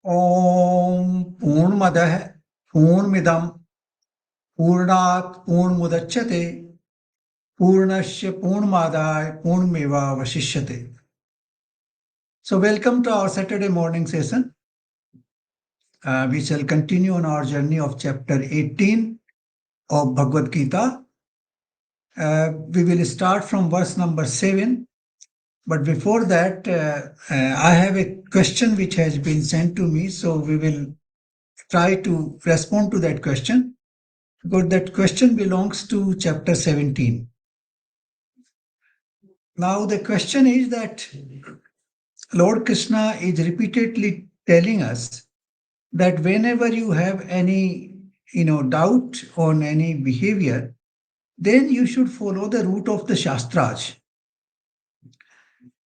ओम पूर्णमदः पूर्णमिदं पूर्णात् पूर्णमुदच्यते पूर्णस्य पूर्णमादाय पूर्णमेवावशिष्यते. So welcome to our Saturday morning session. We shall continue on our journey of chapter 18 of Bhagavad Gita. We will start from verse number 7. But before that, I have a question which has been sent to me. So we will try to respond to that question, because that question belongs to chapter 17. Now the question is that Lord Krishna is repeatedly telling us that whenever you have any doubt on any behavior, then you should follow the route of the Shastras.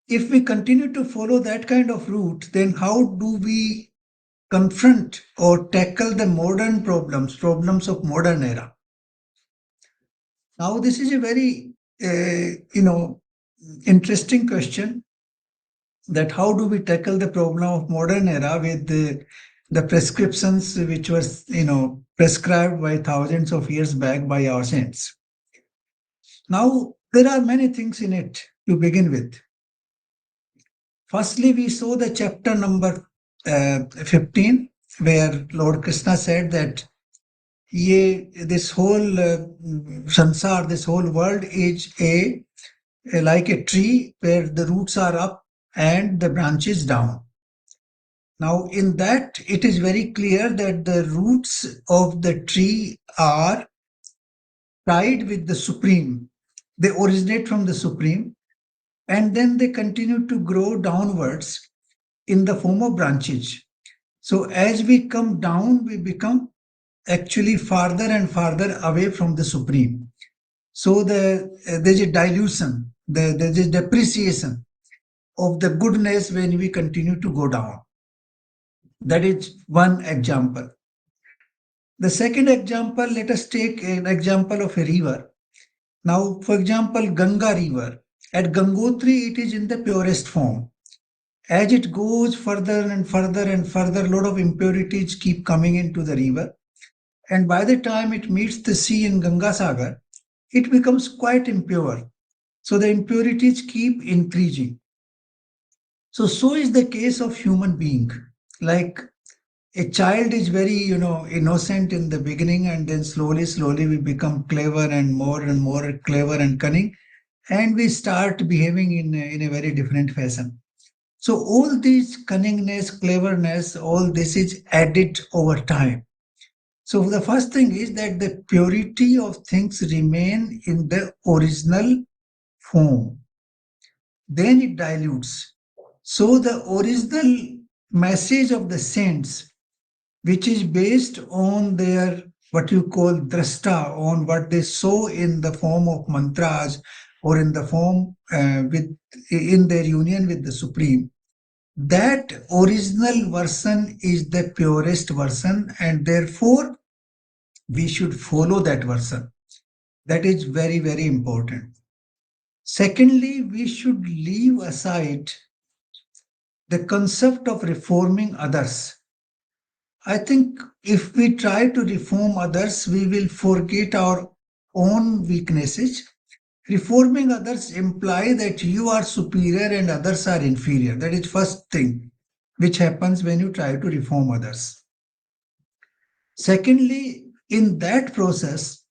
If we continue to follow that kind of route, then how do we confront or tackle the modern problems of modern era? Now, this is a very, interesting question, that how do we tackle the problem of modern era with the prescriptions which was, prescribed by thousands of years back by our saints. Now, there are many things in it to begin with. Firstly, we saw the chapter number 15, where Lord Krishna said that this whole sansar, this whole world is like a tree where the roots are up and the branches down. Now, in that, it is very clear that the roots of the tree are tied with the Supreme. They originate from the Supreme, and then they continue to grow downwards in the form of branches. So as we come down, we become actually farther and farther away from the Supreme. So there's a dilution, there's a depreciation of the goodness when we continue to go down. That is one example. The second example, let us take an example of a river. Now, for example, Ganga river. At Gangotri, it is in the purest form. As it goes further and further and further, a lot of impurities keep coming into the river. And by the time it meets the sea in Ganga Sagar, it becomes quite impure. So the impurities keep increasing. So is the case of human being. Like a child is very, innocent in the beginning, and then slowly we become clever and more clever and cunning, and we start behaving in a very different fashion. So all this cunningness, cleverness, all this is added over time. So the first thing is that the purity of things remain in the original form. Then it dilutes. So the original message of the saints, which is based on their what you call drashta, on what they saw in the form of mantras or in the form in their union with the Supreme, that original version is the purest version, and therefore we should follow that version. That is very, very important. Secondly, we should leave aside the concept of reforming others. I think if we try to reform others, we will forget our own weaknesses. Reforming others imply that you are superior and others are inferior. That is first thing which happens when you try to reform others. Secondly, in that process,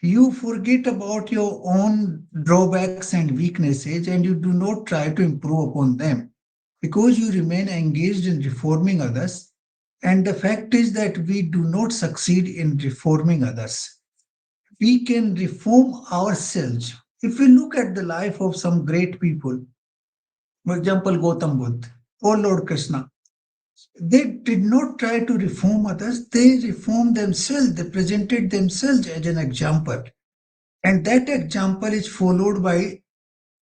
you forget about your own drawbacks and weaknesses, and you do not try to improve upon them, because you remain engaged in reforming others. And the fact is that we do not succeed in reforming others. We can reform ourselves. If we look at the life of some great people, for example, Gautam Buddha or Lord Krishna, they did not try to reform others, they reformed themselves, they presented themselves as an example. And that example is followed by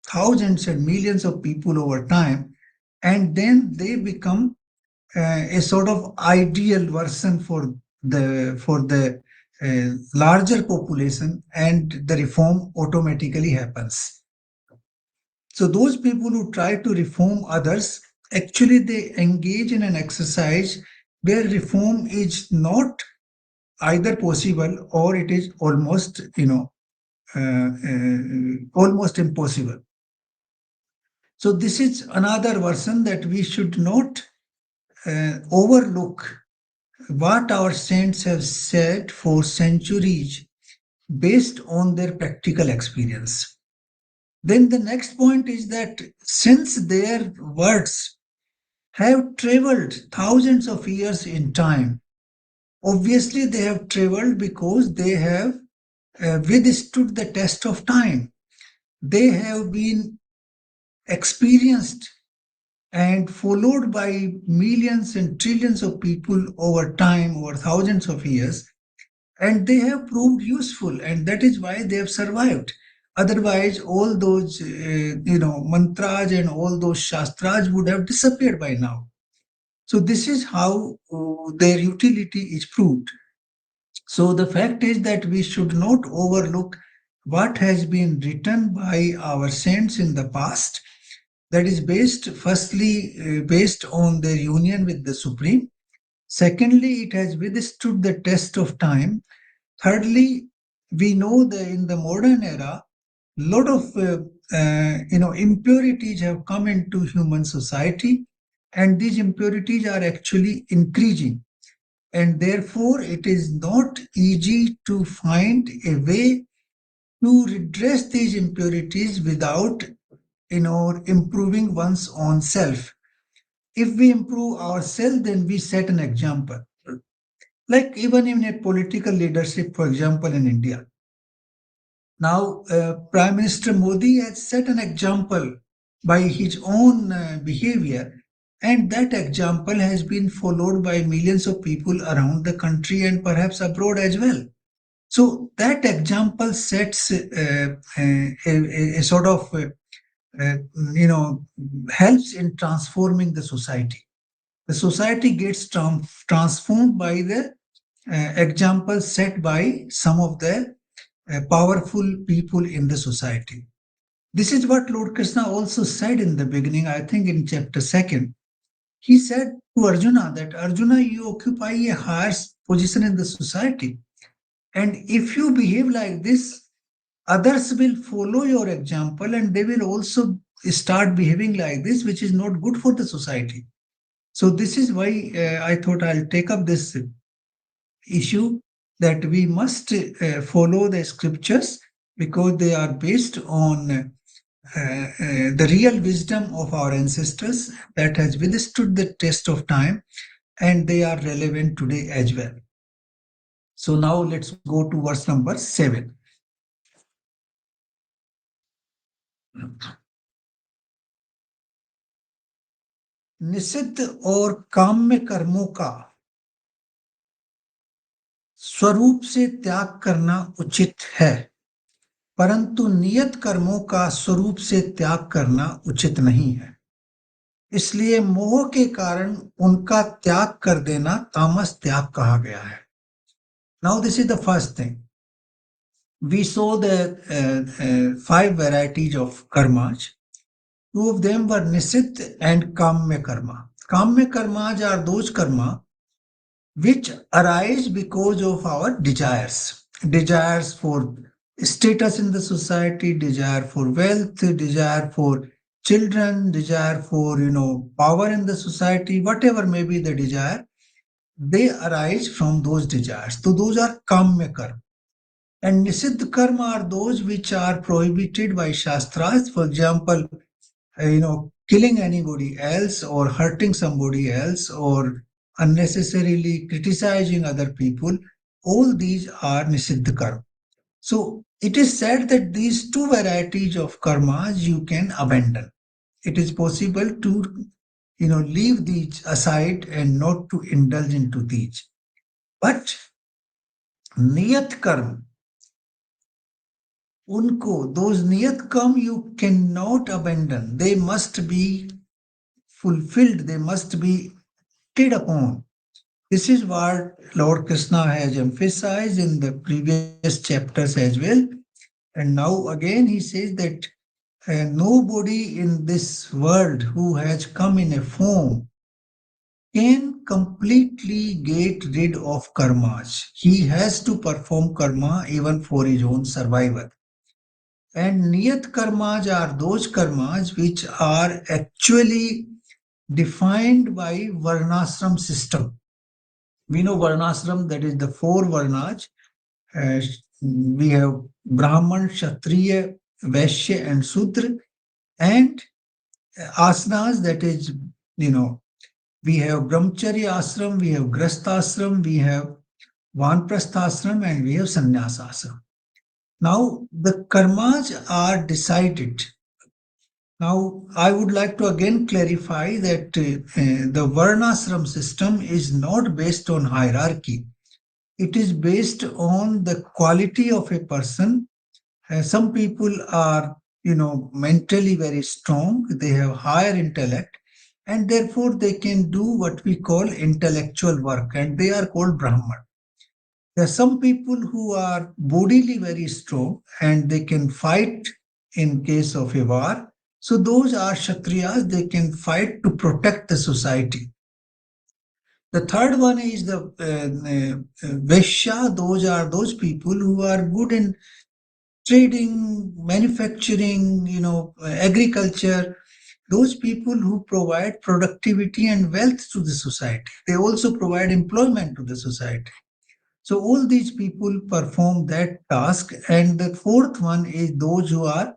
thousands and millions of people over time. And then they become a sort of ideal version for the larger population, and the reform automatically happens. So those people who try to reform others, actually they engage in an exercise where reform is not either possible or it is almost, almost impossible. So this is another version that we should not overlook what our saints have said for centuries based on their practical experience. Then the next point is that since their words have traveled thousands of years in time, obviously they have traveled because they have withstood the test of time. They have been experienced and followed by millions and trillions of people over time, over thousands of years, and they have proved useful, and that is why they have survived. Otherwise, all those mantras and all those shastras would have disappeared by now. So this is how their utility is proved. So the fact is that we should not overlook what has been written by our saints in the past, that is based firstly based on their union with the Supreme. Secondly, it has withstood the test of time. Thirdly, we know that in the modern era, lot of impurities have come into human society, and these impurities are actually increasing, and therefore it is not easy to find a way to redress these impurities without improving one's own self. If we improve ourselves, then we set an example. Like even in a political leadership, for example, in India. Now, Prime Minister Modi has set an example by his own behavior, and that example has been followed by millions of people around the country and perhaps abroad as well. So that example sets a sort of uh, you know helps in transforming the society. The society gets transformed by the example set by some of the powerful people in the society. This is what Lord Krishna also said in the beginning, I think in chapter 2nd. He said to Arjuna that Arjuna, you occupy a higher position in the society. And if you behave like this, others will follow your example and they will also start behaving like this, which is not good for the society. So, this is why I thought I'll take up this issue that we must follow the scriptures because they are based on the real wisdom of our ancestors that has withstood the test of time, and they are relevant today as well. So now let's go to verse number 7. निषिद्ध और काम्य कर्मों का स्वरूप से त्याग करना उचित है, परंतु नियत कर्मों का स्वरूप से त्याग करना उचित नहीं है। इसलिए मोह के कारण उनका त्याग कर देना तामस त्याग कहा गया है। Now this is the first thing. We saw the five varieties of karmas. Two of them were nisit and kamya karma. Kamya karmas are those karma which arise because of our desires for status in the society, desire for wealth, desire for children, desire for power in the society, whatever may be the desire, they arise from those desires. So those are kamya karma. And nisiddha karma are those which are prohibited by shastras. For example, killing anybody else or hurting somebody else or unnecessarily criticizing other people, all these are nisiddha karma. So it is said that these two varieties of karmas you can abandon. It is possible to leave these aside and not to indulge into these. But niyat karma, unko, those niyat karma you cannot abandon. They must be fulfilled, they must be acted upon. This is what Lord Krishna has emphasized in the previous chapters as well. And now again he says that Nobody in this world who has come in a form can completely get rid of karmas. He has to perform karma even for his own survival. And niyat karmas are those karmas which are actually defined by varnashram system. We know varnashram, that is the four varnas. Uh, we have Brahman, Kshatriya, Vaishya, and Sudra, and asanas, that is, you know, we have Brahmacharya ashram, we have Grastha ashram, we have Vanprastha ashram, and we have Sannyasa ashram. Now, the karmas are decided. Now, I would like to again clarify that the Varnashram system is not based on hierarchy. It is based on the quality of a person. Some people are, mentally very strong. They have higher intellect, and therefore they can do what we call intellectual work, and they are called Brahman. There are some people who are bodily very strong, and they can fight in case of a war. So those are Kshatriyas. They can fight to protect the society. The third one is the Vaishya. Those are those people who are good in trading, manufacturing, agriculture, those people who provide productivity and wealth to the society. They also provide employment to the society. So all these people perform that task. And the fourth one is those who are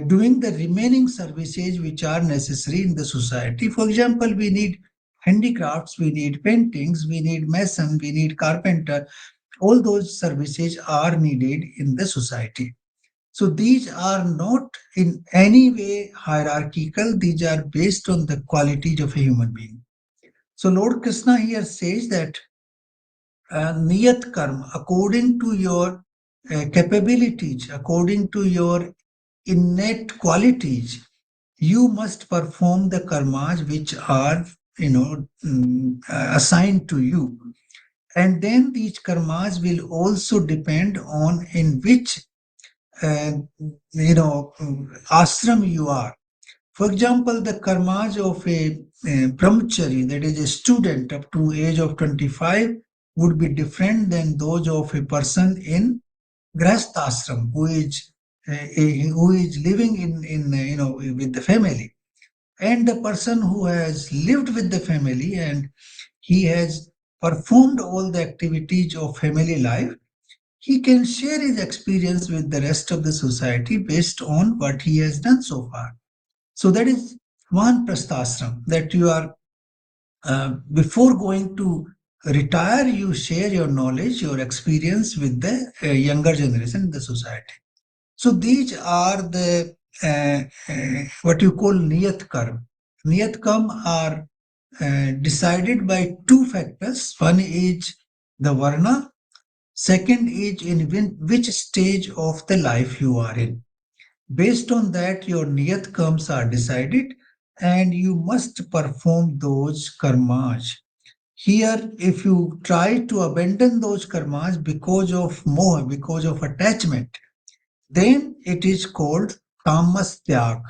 doing the remaining services which are necessary in the society. For example, we need handicrafts, we need paintings, we need mason, we need carpenter. All those services are needed in the society. So these are not in any way hierarchical, these are based on the qualities of a human being. So Lord Krishna here says that niyat karma, according to your capabilities, according to your innate qualities, you must perform the karmas which are, assigned to you. And then these karmas will also depend on in which uh, ashram you are. For example, the karmas of a brahmachari, that is a student up to age of 25, would be different than those of a person in grahastha ashram who is living in with the family. And the person who has lived with the family and he has performed all the activities of family life, he can share his experience with the rest of the society based on what he has done so far. So that is one prasthashram, that you are, before going to retire, you share your knowledge, your experience with the younger generation in the society. So these are the what you call niyat karm. Niyat karm are decided by two factors. One is the varna, second is in which stage of the life you are in. Based on that, your niyat karmas are decided, and you must perform those karmas. Here, if you try to abandon those karmas because of moha, because of attachment, then it is called tamas tyag.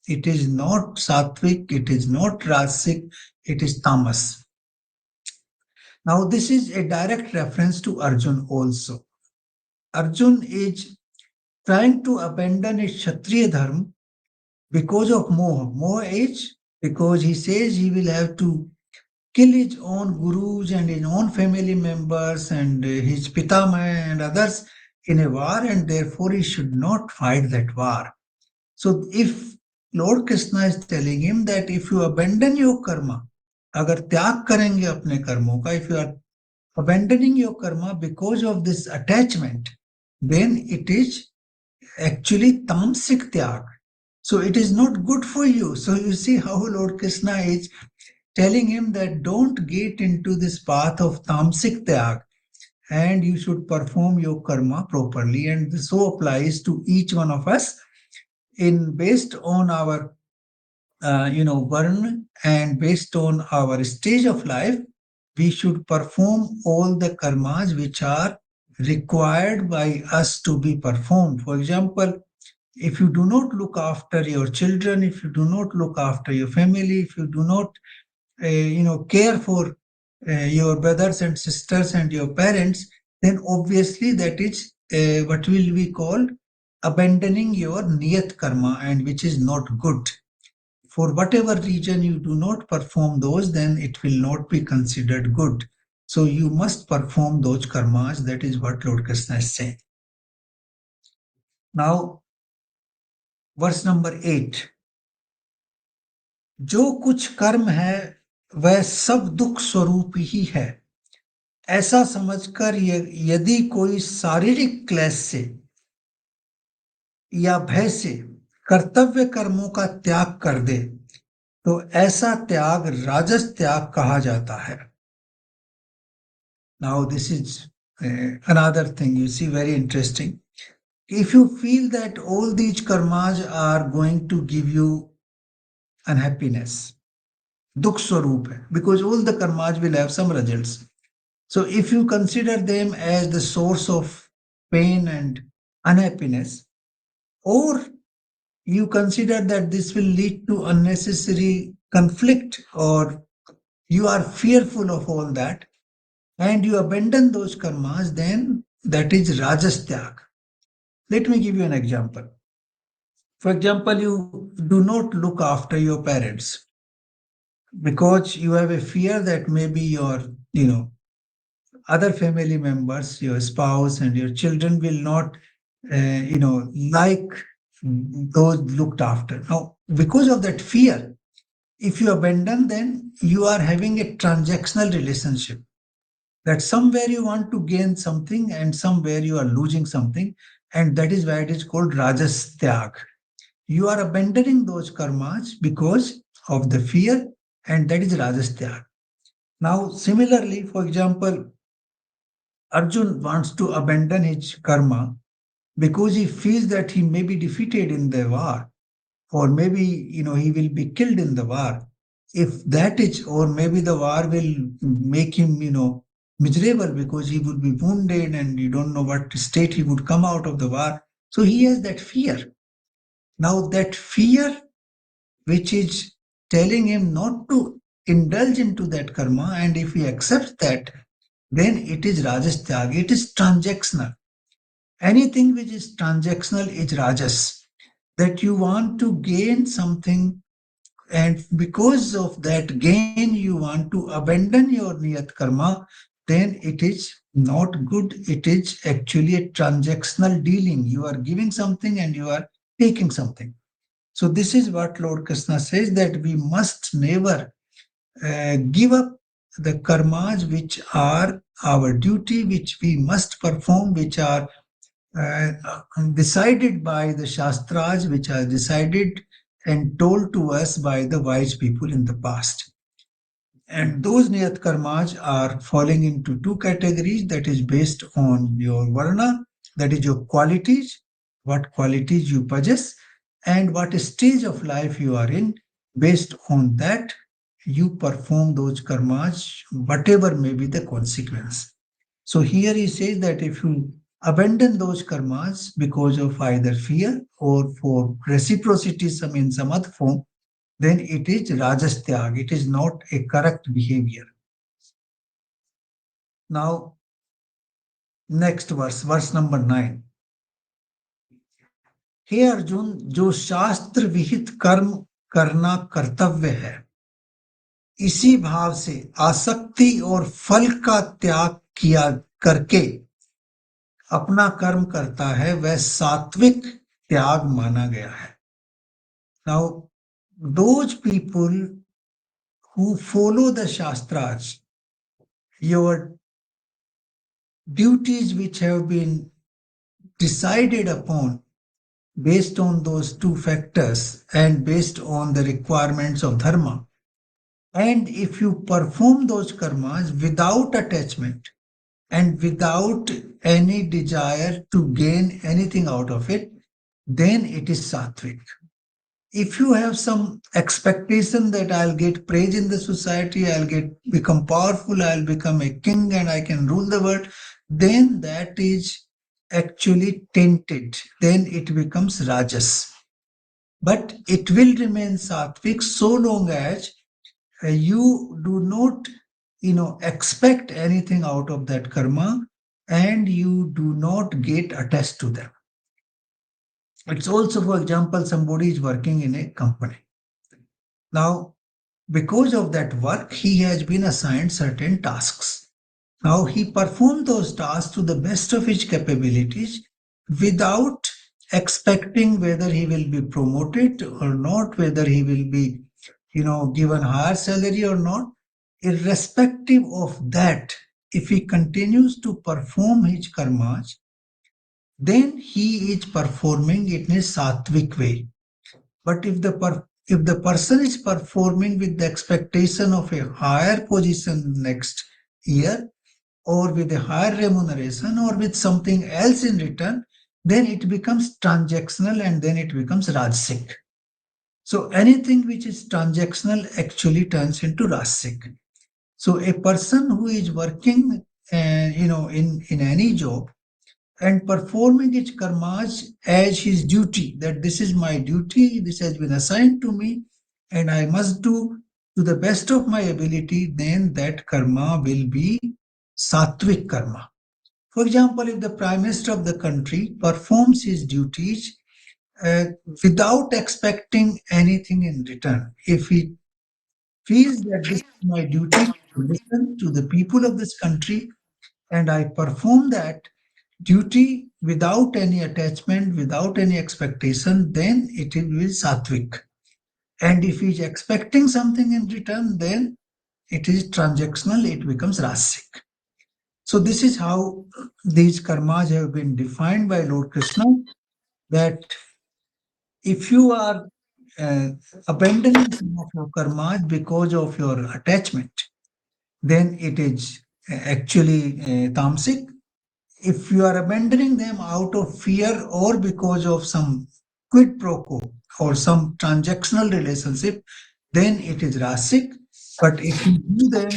It is not sattvic, it is not rasic, it is tamas. Now, this is a direct reference to Arjun also. Arjun is trying to abandon his Kshatriya dharma because of moha. Moha is because he says he will have to kill his own gurus and his own family members and his pitamaya and others in a war, and therefore he should not fight that war. So if Lord Krishna is telling him that if you abandon your karma, अगर त्याग करेंगे अपने कर्मों का, if you are abandoning your karma because of this attachment, then it is actually tamasic tyag. So it is not good for you. So you see how Lord Krishna is telling him that don't get into this path of tamasic tyag, and you should perform your karma properly. And this so applies to each one of us in based on our varna and based on our stage of life. We should perform all the karmas which are required by us to be performed. For example, If you do not look after your children, if you do not look after your family, if you do not care for your brothers and sisters and your parents, then obviously that is what will be called abandoning your niyat karma, and which is not good. For whatever reason you do not perform those, then it will not be considered good. So you must perform those karmas. That is what Lord Krishna is saying. Now, verse number 8. जो कुछ कर्म है वह सब दुख स्वरूप ही है, ऐसा समझकर यदि कोई शारीरिक क्लेश से या भय से कर्तव्य कर्मों का त्याग कर दे, तो ऐसा त्याग राजस त्याग कहा जाता है. Now this is another thing you see, very interesting. If you feel that all these karmas are going to give you unhappiness, dukh swaroop hai, because all the karmas will have some results. So if you consider them as the source of pain and unhappiness, or you consider that this will lead to unnecessary conflict, or you are fearful of all that, and you abandon those karmas, then that is rajas tyag. Let me give you an example. For example, you do not look after your parents because you have a fear that maybe your, other family members, your spouse and your children will not, like those looked after. Now, because of that fear, if you abandon, then you are having a transactional relationship. That somewhere you want to gain something and somewhere you are losing something, and that is why it is called rajas tyag. You are abandoning those karmas because of the fear, and that is rajas tyag. Now, similarly, for example, Arjun wants to abandon his karma because he feels that he may be defeated in the war, or maybe he will be killed in the war. If that is, or maybe the war will make him miserable because he would be wounded and you don't know what state he would come out of the war. So he has that fear. Now that fear which is telling him not to indulge into that karma, and if he accepts that, then it is rajas tyag. It is transactional. Anything which is transactional is rajas. That you want to gain something, and because of that gain you want to abandon your niyat karma, then it is not good. It is actually a transactional dealing. You are giving something and you are taking something. So this is what Lord Krishna says, that we must never give up the karmas which are our duty, which we must perform, which are uh, decided by the Shastras, which are decided and told to us by the wise people in the past. And those niyat karmas are falling into two categories, that is based on your varna, that is your qualities, what qualities you possess, and what stage of life you are in. Based on that, you perform those karmas, whatever may be the consequence. So here he says that if you abandon those karmas because of either fear or for reciprocity some in some other form, then it is rajas tyag. It is not a correct behavior. Now, next verse, verse number 9. हे अर्जुन, जो शास्त्र विहित कर्म करना कर्तव्य है, इसी भाव से आसक्ति और फल का त्याग किया करके अपना कर्म करता है, वह सात्विक त्याग माना गया है. Now, those people who follow the Shastras, your duties which have been decided upon based on those two factors and based on the requirements of dharma. And if you perform those karmas without attachment and without any desire to gain anything out of it, then it is sattvic. If you have some expectation that I'll get praise in the society, I'll become powerful, I'll become a king and I can rule the world, then that is actually tainted, then it becomes rajas. But it will remain sattvic so long as you do not, expect anything out of that karma, and you do not get attached to them. It's also, for example, somebody is working in a company. Now, because of that work, he has been assigned certain tasks. Now, he performed those tasks to the best of his capabilities without expecting whether he will be promoted or not, whether he will be, given higher salary or not. Irrespective of that, if he continues to perform his karmas, then he is performing it in a sattvic way. But if the person is performing with the expectation of a higher position next year, or with a higher remuneration, or with something else in return, then it becomes transactional, and then it becomes rajasic. So anything which is transactional actually turns into rajasic. So a person who is working, in any job, and performing his karmas as his duty, that this is my duty, this has been assigned to me, and I must do to the best of my ability, then that karma will be sattvic karma. For example, if the Prime Minister of the country performs his duties uh, without expecting anything in return, if he feels that this is my duty to listen to the people of this country, and I perform that duty without any attachment, without any expectation, then it will be sattvic. And if he is expecting something in return, then it is transactional, it becomes rasic. So this is how these karmas have been defined by Lord Krishna, that if you are uh, abandoning some of your karmas because of your attachment, then it is actually tamasic. If you are abandoning them out of fear or because of some quid pro quo or some transactional relationship, then it is rasic. But if you do them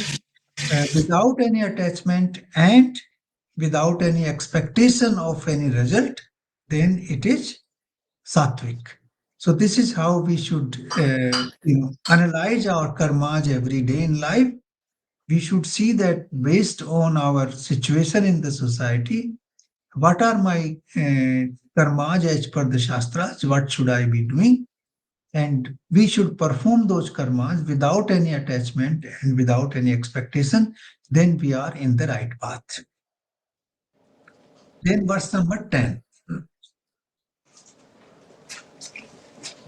without any attachment and without any expectation of any result, then it is sattvic. So this is how we should, analyze our karmas every day in life. We should see that based on our situation in the society, what are my karmas as per the Shastras? What should I be doing? And we should perform those karmas without any attachment and without any expectation. Then we are in the right path. Then verse number 10.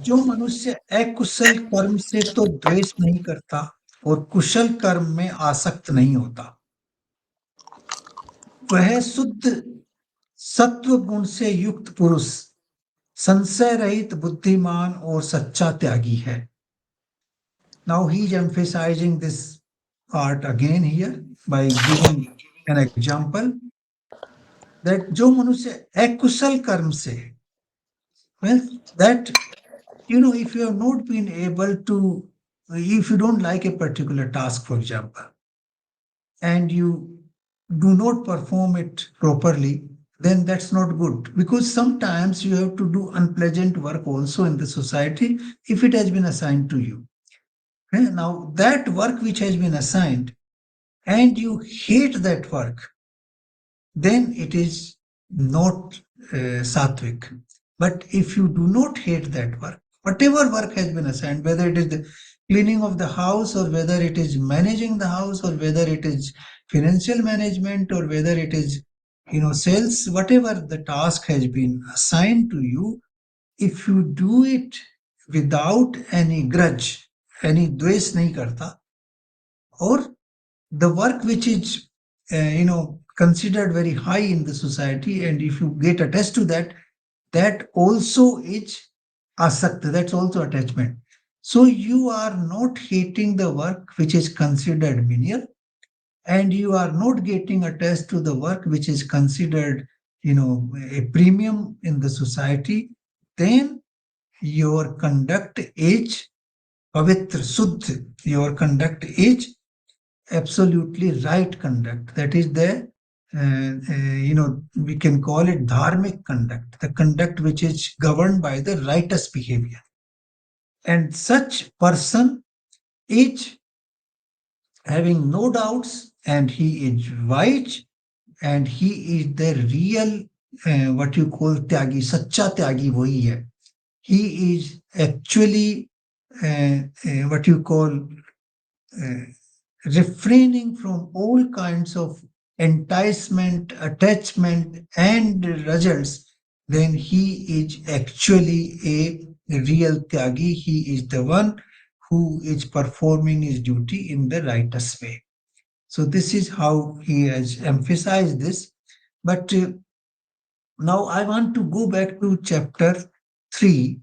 जो मनुष्य अकुशल कर्म से तो द्वेष नहीं करता और कुशल कर्म में आसक्त नहीं होता, वह शुद्ध सत्व गुण से युक्त पुरुष, संशय रहित बुद्धिमान और सच्चा त्यागी है. Now he is emphasizing this part again here by giving an example that जो मनुष्य अकुशल कर्म से, well, that, if you have not been able to, if you don't like a particular task, for example, and you do not perform it properly, then that's not good, because sometimes you have to do unpleasant work also in the society if it has been assigned to you. Now, that work which has been assigned and you hate that work, then it is not sattvic. But if you do not hate that work, whatever work has been assigned, whether it is the cleaning of the house, or whether it is managing the house, or whether it is financial management, or whether it is, sales, whatever the task has been assigned to you, if you do it without any grudge, any dvesh nahi karta, or the work which is considered very high in the society, and if you get attached to that, that also is asakta, that's also attachment. So you are not hating the work which is considered menial, and you are not getting attached to the work which is considered a premium in the society, then your conduct is pavitra suddh, your conduct is absolutely right conduct. That is the we can call it dharmic conduct, the conduct which is governed by the righteous behavior. And such person is having no doubts, and he is wise, and he is the real what you call tyagi, sacha tyagi wahi hai. He is actually what you call uh, refraining from all kinds of enticement, attachment, and results. Then he is actually a real tyagi. He is the one who is performing his duty in the righteous way. So this is how he has emphasized this. But now I want to go back to chapter 3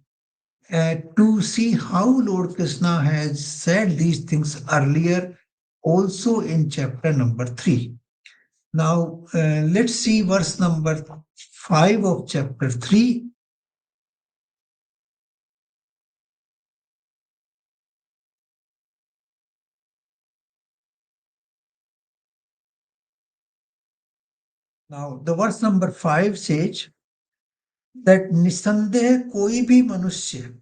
to see how Lord Krishna has said these things earlier, also in chapter number 3. Now, let's see verse number 5 of chapter 3. Now, the verse number 5 says that निसंदेह कोई भी मनुष्य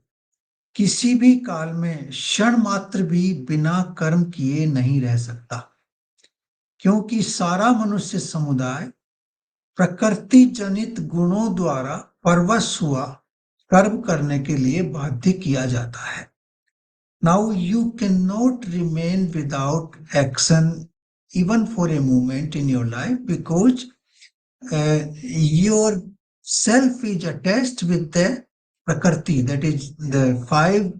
किसी भी काल में क्षण मात्र भी बिना कर्म किए नहीं रह सकता, क्योंकि सारा मनुष्य समुदाय प्रकृति जनित गुणों द्वारा परवश हुआ कर्म करने के लिए बाध्य किया जाता है. Now you cannot remain without action even for a moment in your life, because your self is attached with the prakriti, that is the five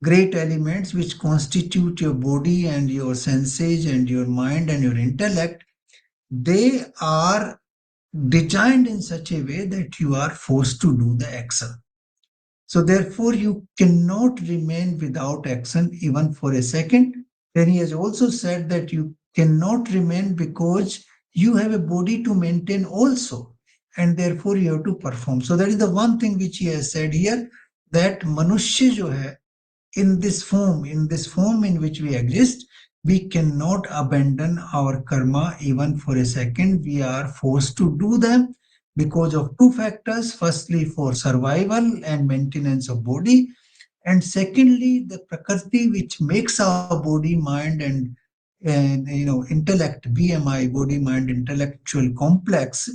great elements which constitute your body and your senses and your mind and your intellect. They are designed in such a way that you are forced to do the action. So therefore, you cannot remain without action even for a second. Then he has also said that you cannot remain because you have a body to maintain also, and therefore you have to perform. So that is the one thing which he has said here, that manushya jo hai, in this form in which we exist, we cannot abandon our karma even for a second. We are forced to do them because of two factors. Firstly, for survival and maintenance of body, and secondly, the prakriti which makes our body, mind, and intellect, BMI, body, mind, intellectual complex,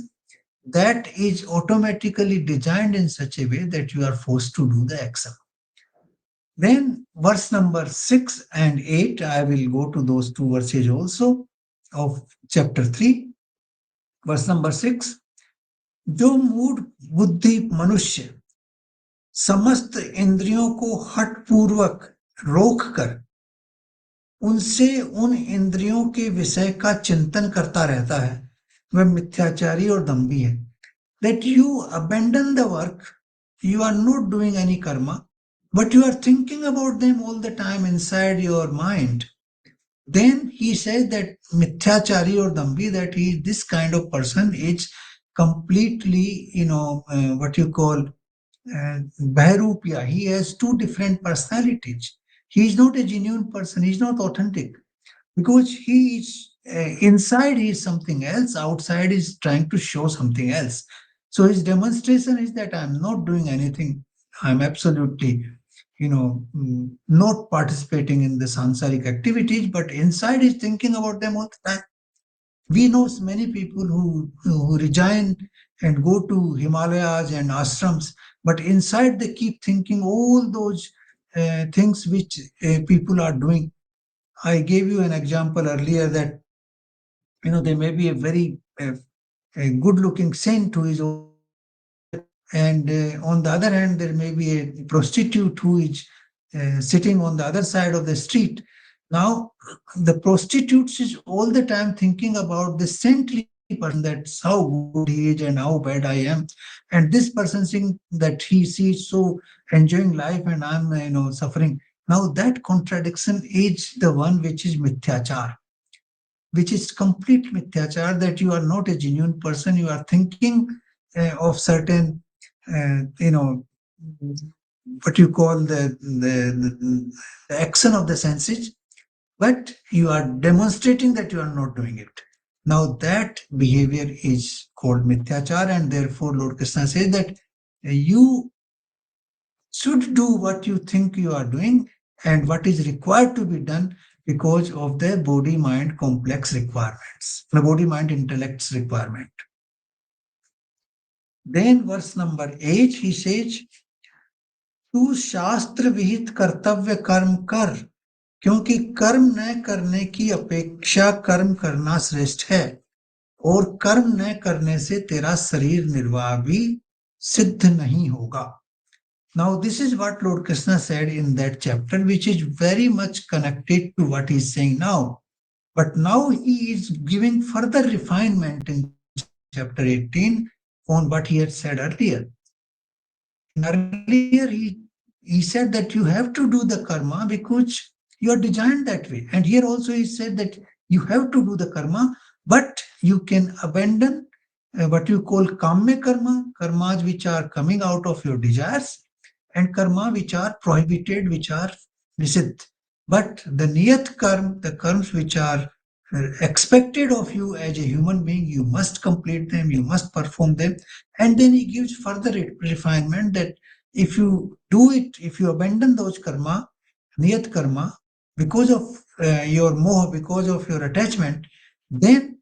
that is automatically designed in such a way that you are forced to do the action. Then verse number 6 and 8, I will go to those two verses also of chapter 3. Verse number 6, जो मूढ़ बुद्धि मनुष्य समस्त इंद्रियों को हठपूर्वक रोक कर उनसे उन इंद्रियों के विषय का चिंतन करता रहता है, वह मिथ्याचारी और दंभी है. That you abandon the work, you are not doing any karma, but you are thinking about them all the time inside your mind. Then he says that mithyachari or dambi, that he, this kind of person is completely, what you call Bahrupya. He has two different personalities. He is not a genuine person. He is not authentic, because he is inside he is something else, outside is trying to show something else. So his demonstration is that I'm not doing anything. I'm absolutely not participating in the sansaric activities, but inside he's thinking about them all the time. We know many people who resign and go to Himalayas and ashrams, but inside they keep thinking all those things which people are doing. I gave you an example earlier that there may be a very a good looking saint who is over there, and on the other hand there may be a prostitute who is sitting on the other side of the street. Now the prostitute is all the time thinking about the saintly person, that's how good he is and how bad I am, and this person saying that he sees so enjoying life and I'm suffering. Now that contradiction is the one which is mithyachar, which is complete mithyachar, that you are not a genuine person. You are thinking of certain, what you call the action of the senses, but you are demonstrating that you are not doing it. Now that behavior is called mithyachar, and therefore Lord Krishna says that you should do what you think you are doing and what is required to be done because of the body mind complex requirements, the body mind intellect's requirement. Then verse number 8, he says, तू शास्त्र विहित कर्तव्य कर्म कर, क्योंकि कर्म न करने की अपेक्षा कर्म करना श्रेष्ठ है, और कर्म न करने से तेरा शरीर निर्वाह भी सिद्ध नहीं होगा. Now, this is what Lord Krishna said in that chapter, which is very much connected to what he is saying now. But now he is giving further refinement in chapter 18 on what he had said earlier. In earlier, he said that you have to do the karma because you are designed that way. And here also he said that you have to do the karma, but you can abandon what you call kamya karma, karmas which are coming out of your desires, and karma which are prohibited, which are nisiddh. But the niyat karma, the karms which are expected of you as a human being, you must complete them, you must perform them. And then he gives further refinement that if you do it, if you abandon those karma, niyat karma, because of your moha, because of your attachment, then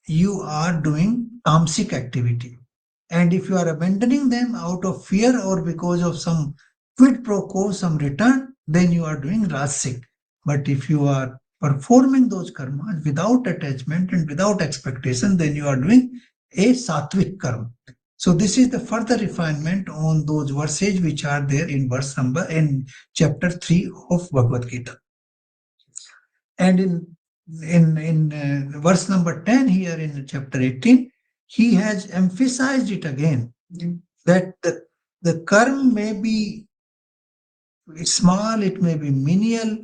you are doing tamasic activity. And if you are abandoning them out of fear or because of some quid pro quo, some return, then you are doing rasic. But if you are performing those karmas without attachment and without expectation, then you are doing a sattvic karma. So this is the further refinement on those verses which are there in in chapter 3 of Bhagavad Gita. And in verse number 10 here in chapter 18, he has emphasized it again that the karma may be small, it may be menial,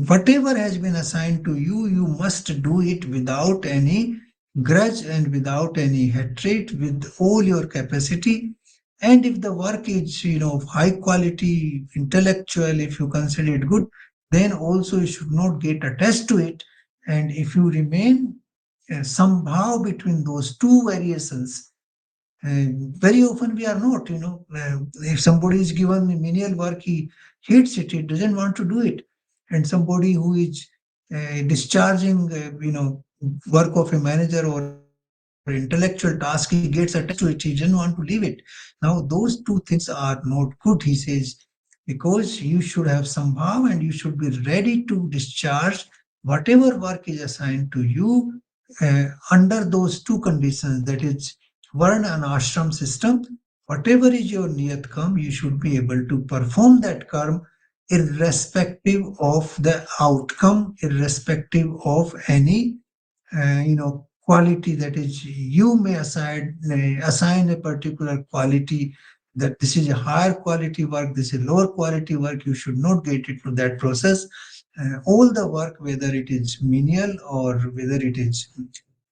whatever has been assigned to you, you must do it without any grudge and without any hatred, with all your capacity. And if the work is, of high quality, intellectual, if you consider it good, then also you should not get attached to it. And if you remain somehow between those two variations, very often we are not, if somebody is given menial work, he hates it, he doesn't want to do it. And somebody who is discharging, work of a manager or intellectual task, he gets attached to it, he doesn't want to leave it. Now, those two things are not good, he says, because you should have somehow and you should be ready to discharge whatever work is assigned to you under those two conditions, that is Varna and ashram system. Whatever is your niyat karma, you should be able to perform that karma irrespective of the outcome, irrespective of any quality, that is you may assign a particular quality, that this is a higher quality work, this is lower quality work. You should not get into that process. All the work, whether it is menial or whether it is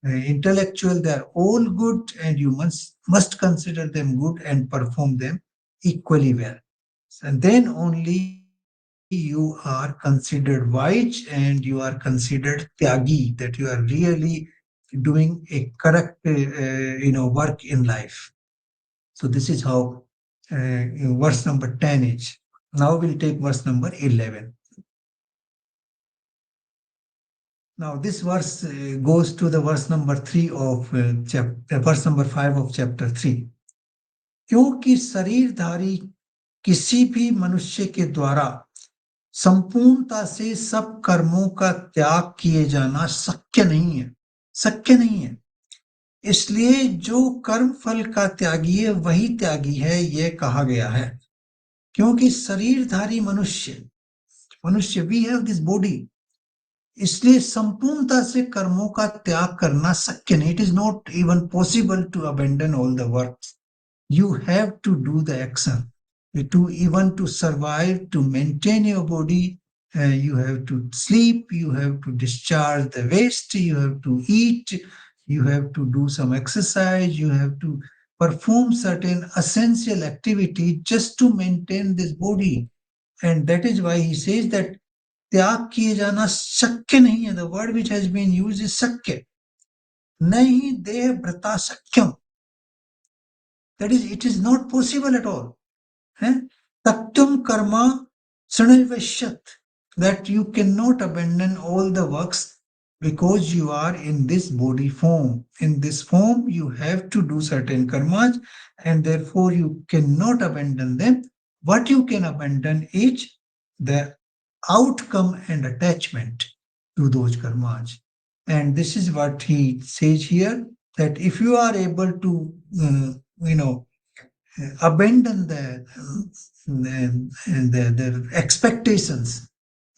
intellectual, they are all good, and you must consider them good and perform them equally well. And then only you are considered wise and you are considered tyagi, that you are really doing a correct work in life. So this is how verse number 10 is. Now we'll take verse number 11. Now this verse goes to the verse number 3 of verse number 5 of chapter 3. क्योंकि शरीरधारी किसी भी मनुष्य के द्वारा संपूर्णता से सब कर्मों का त्याग किए जाना शक्य नहीं है, शक्य नहीं है. इसलिए जो कर्म फल का त्यागी है वही त्यागी है, यह कहा गया है. क्योंकि शरीरधारी मनुष्य, मनुष्य, वी हैव दिस बॉडी, इसलिए संपूर्णता से कर्मों का त्याग करना शक्य नहीं. It is not even possible to abandon all the work. You have to do the action to even to survive, to maintain your body. You have to sleep, you have to discharge the waste, you have to eat, you have to do some exercise, you have to perform certain essential activity just to maintain this body. And that is why he says that त्याग किए जाना शक्य नहीं है. The word which has been used is शक्य. nahi deh brata sakyam. That is, it is not possible at all. Eh? Tatyam karma sanavashyat. That you cannot abandon all the works because you are in this body form. In this form, you have to do certain karmas and therefore you cannot abandon them. What you can abandon is the outcome and attachment to those karmas. And this is what he says here, that if you are able to, you know, abandon the expectations,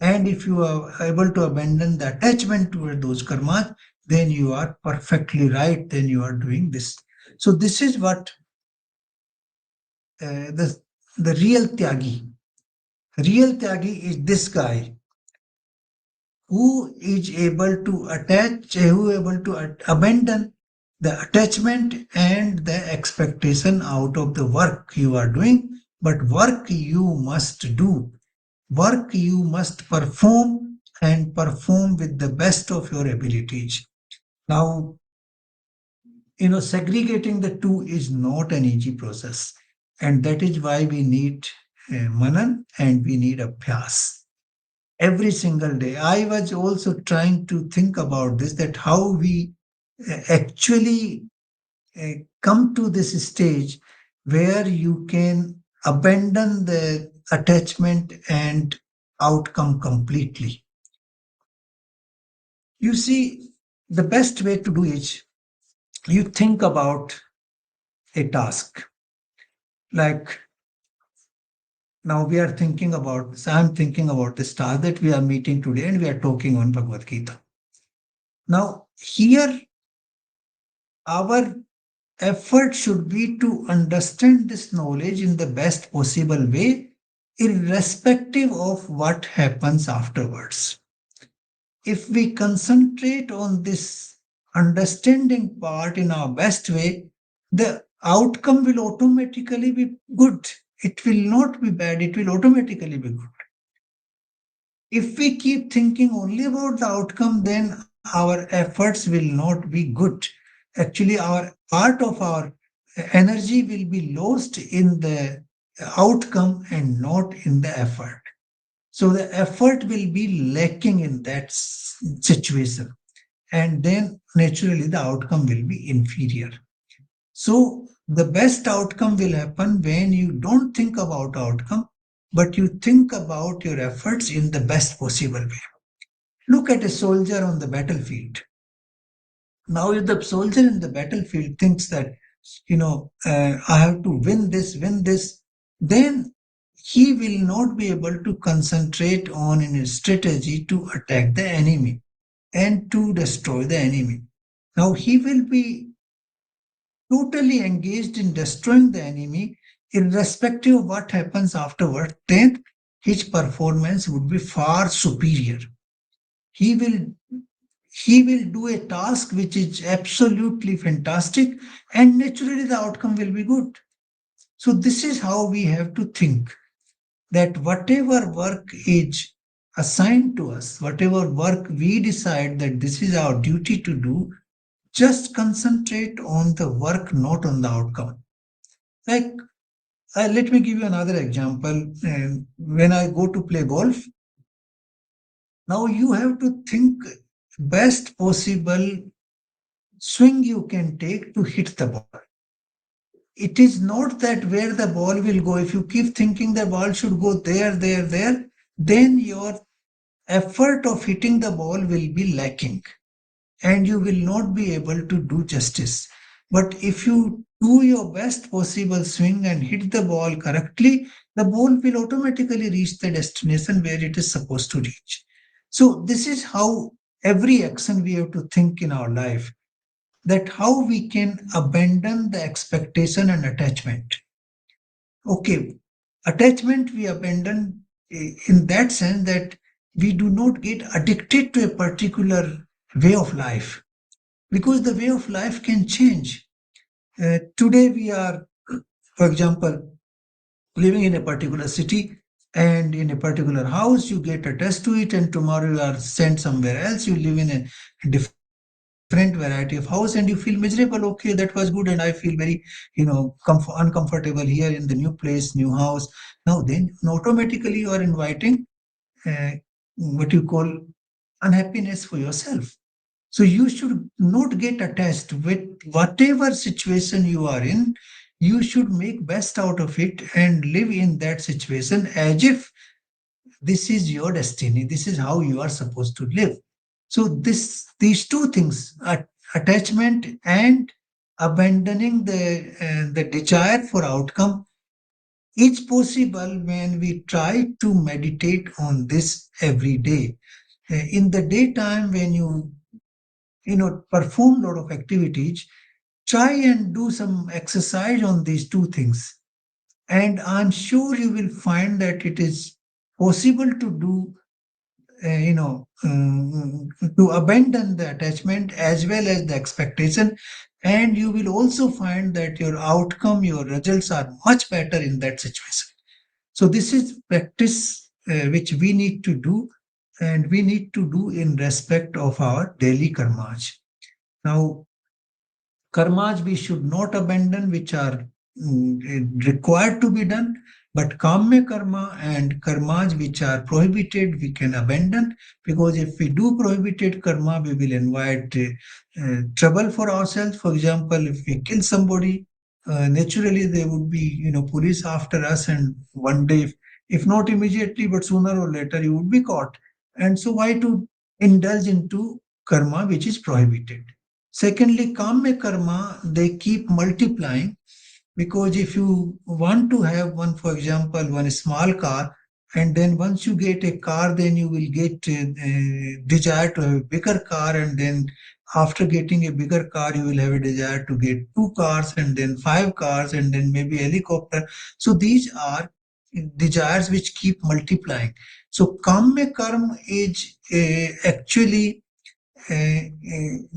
and if you are able to abandon the attachment toward those karmas, then you are perfectly right, then you are doing this. So this is what the real tyagi is this guy who is able to attach, who is able to abandon the attachment and the expectation out of the work you are doing, but work you must do, work you must perform and perform with the best of your abilities. Now, segregating the two is not an easy process, and that is why we need manan and we need abhyas every single day. I was also trying to think about this, that how we actually come to this stage where you can abandon the attachment and outcome completely. You see, the best way to do is you think about a task. Like now we are thinking about, so I'm thinking about this task that we are meeting today and we are talking on Bhagavad Gita. Now, here our effort should be to understand this knowledge in the best possible way, irrespective of what happens afterwards. If we concentrate on this understanding part in our best way, the outcome will automatically be good. It will not be bad, it will automatically be good. If we keep thinking only about the outcome, then our efforts will not be good. Actually, our part of our energy will be lost in the outcome and not in the effort. So the effort will be lacking in that situation. And then naturally the outcome will be inferior. So the best outcome will happen when you don't think about outcome, but you think about your efforts in the best possible way. Look at a soldier on the battlefield. Now, if the soldier in the battlefield thinks that, I have to win this, then he will not be able to concentrate on a strategy to attack the enemy and to destroy the enemy. Now, he will be totally engaged in destroying the enemy, irrespective of what happens afterward, then his performance would be far superior. He will he will do a task which is absolutely fantastic, and naturally the outcome will be good. So this is how we have to think, that whatever work is assigned to us, whatever work we decide that this is our duty to do, just concentrate on the work, not on the outcome. Like, let me give you another example. When I go to play golf, now you have to think best possible swing you can take to hit the ball. It is not that where the ball will go. If you keep thinking the ball should go there, then your effort of hitting the ball will be lacking and you will not be able to do justice. But if you do your best possible swing and hit the ball correctly, the ball will automatically reach the destination where it is supposed to reach. So, this is how every action we have to think in our life, that how we can abandon the expectation and attachment. Okay, attachment we abandon in that sense that we do not get addicted to a particular way of life, because the way of life can change. Today we are, for example, living in a particular city and in a particular house, you get attached to it, and tomorrow you are sent somewhere else, you live in a different city. different variety of house and you feel miserable. Okay, that was good, and I feel very, uncomfortable here in the new place, new house. Now, then automatically you are inviting uh, what you call unhappiness for yourself. So you should not get attached with whatever situation you are in. You should make best out of it and live in that situation as if this is your destiny. This is how you are supposed to live. So these two things, attachment and abandoning the desire for outcome, is possible when we try to meditate on this every day. In the daytime, when you perform a lot of activities, try and do some exercise on these two things, and I'm sure you will find that it is possible to do, to abandon the attachment as well as the expectation, and you will also find that your outcome, your results are much better in that situation. So this is practice which we need to do, and we need to do in respect of our daily karmas. Now, karmas we should not abandon, which are required to be done, but kamya karma and karmas which are prohibited we can abandon, because if we do prohibited karma we will invite trouble for ourselves. For example, if we kill somebody, naturally there would be police after us, and one day, if not immediately but sooner or later, you would be caught. And so why to indulge into karma which is prohibited? Secondly, kamya karma, they keep multiplying, because if you want to have one, for example, one small car, and then once you get a car, then you will get desire to have a bigger car, and then after getting a bigger car, you will have a desire to get two cars, and then five cars, and then maybe a helicopter. So these are desires which keep multiplying. So kamya karma is actually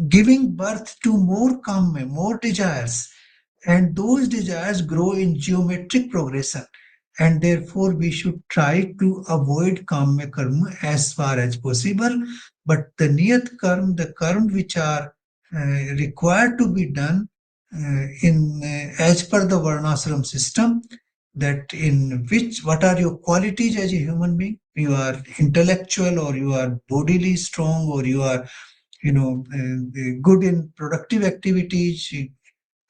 giving birth to more karma, more desires, and those desires grow in geometric progression. And therefore, we should try to avoid karma karma as far as possible. But the niyat karma, the karma which are required to be done in as per the varnashram system, that in which what are your qualities as a human being? You are intellectual, or you are bodily strong, or you are good in productive activities.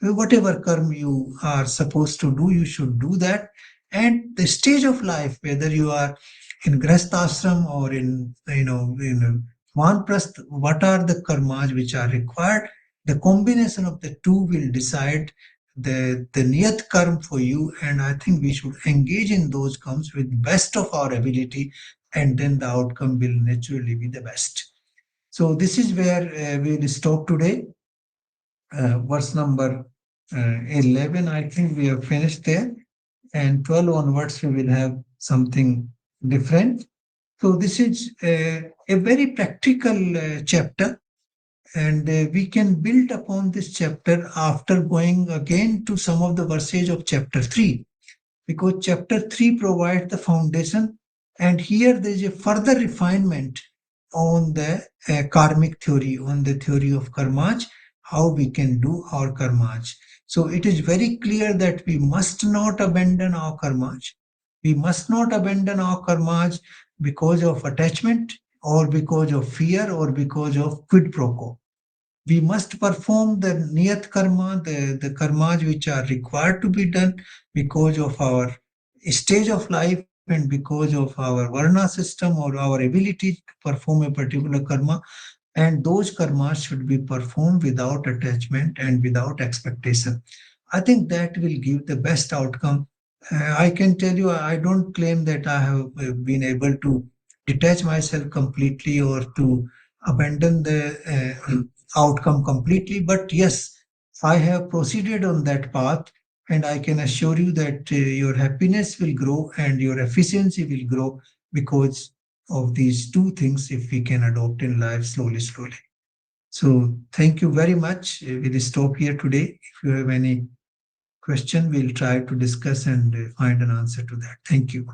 Whatever karma you are supposed to do, you should do that. And the stage of life, whether you are in grahast ashram or in vanprasth, what are the karmas which are required? The combination of the two will decide the niyat karma for you, and I think we should engage in those karmas with best of our ability, and then the outcome will naturally be the best. So this is where we'll stop today. Verse number 11, I think we have finished there. And 12 onwards, we will have something different. So this is a very practical chapter, and we can build upon this chapter after going again to some of the verses of chapter 3, because chapter 3 provides the foundation, and here there is a further refinement on the karmic theory, on the theory of karmas, how we can do our karmas. So it is very clear that we must not abandon our karmas. We must not abandon our karmas because of attachment, or because of fear, or because of quid pro quo. We must perform the niyat karma, the karmas which are required to be done because of our stage of life, and because of our varna system or our ability to perform a particular karma. And those karmas should be performed without attachment and without expectation. I think that will give the best outcome. I can tell you, I don't claim that I have been able to detach myself completely or to abandon the outcome completely. But yes, I have proceeded on that path, and I can assure you that your happiness will grow and your efficiency will grow because of these two things if we can adopt in life slowly, slowly. So thank you very much. We'll stop here today. If you have any question, we'll try to discuss and find an answer to that. Thank you.